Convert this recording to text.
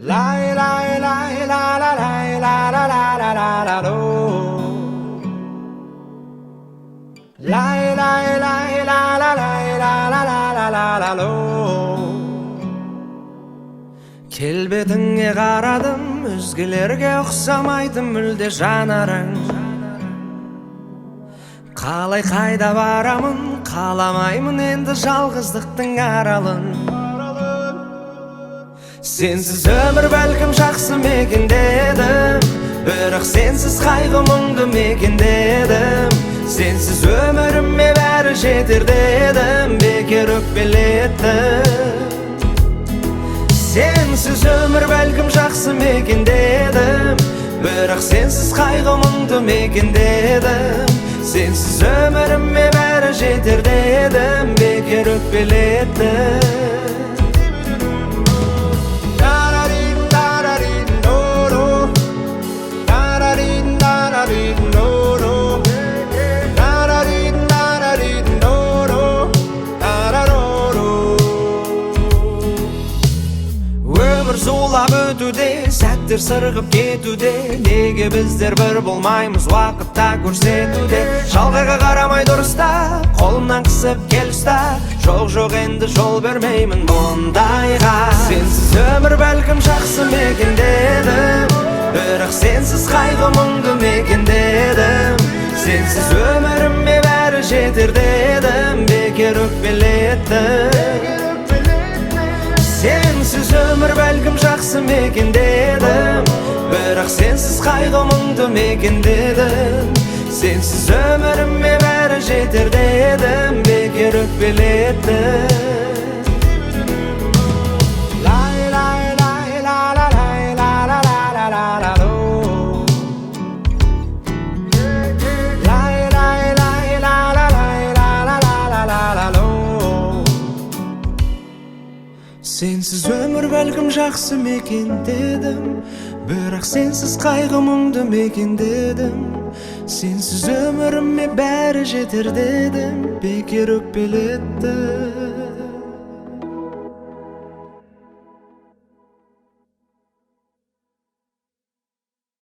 Lay lay lay la la lay la la la la la la lo. Lay lay lay la la lay la la la la la la lo. Kelbetiңe qaradım, özgelerge uqsamaydım mülde janarың. Қалай қайда барамын, қаламаймын енді жалғыздықтың аралын. Сенсіз өмір бәлкім жақсы мекендедім, бірақ сенсіз қайғы мұңды мекендедім. Сенсіз өміріме бәрі жетер дедім, бекер өкпелеттім. Сенсіз өмір бәлкім жақсы мекендедім, бірақ сенсіз қайғы мұңды мекендедім. Сенсіз өміріме бәрі жетер дедім, бекер өкпелеттім. Зулап өтуде, сәттер сырғып кетуде, неге біздер бір болмаймыз уақытта көрсетуде. Жалғайға қарамай дұрыста, қолымнан қысып кел ұста, жоқ енді жол бермеймін бұндайға. Сенсіз өмір бәлкім жақсы мекендедім, бірақ сенсіз қайғы мұңды мекендедім. Сенсіз өміріме бәрі жетер дедім, бекер өкпелеттім. Сенсіз өмір бәлкім жақсы мекендедім, бірақ сенсіз қайғы мұңды мекендедім. Сенсіз өміріме бәрі жетер дедім, бекер өкпелеттім. Сенсіз өмір бәлкім жақсы мекендедім, бірақ сенсіз қайғы мұңды мекендедім. Сенсіз өміріме бәрі жетер дедім, бекер өкпелеттім.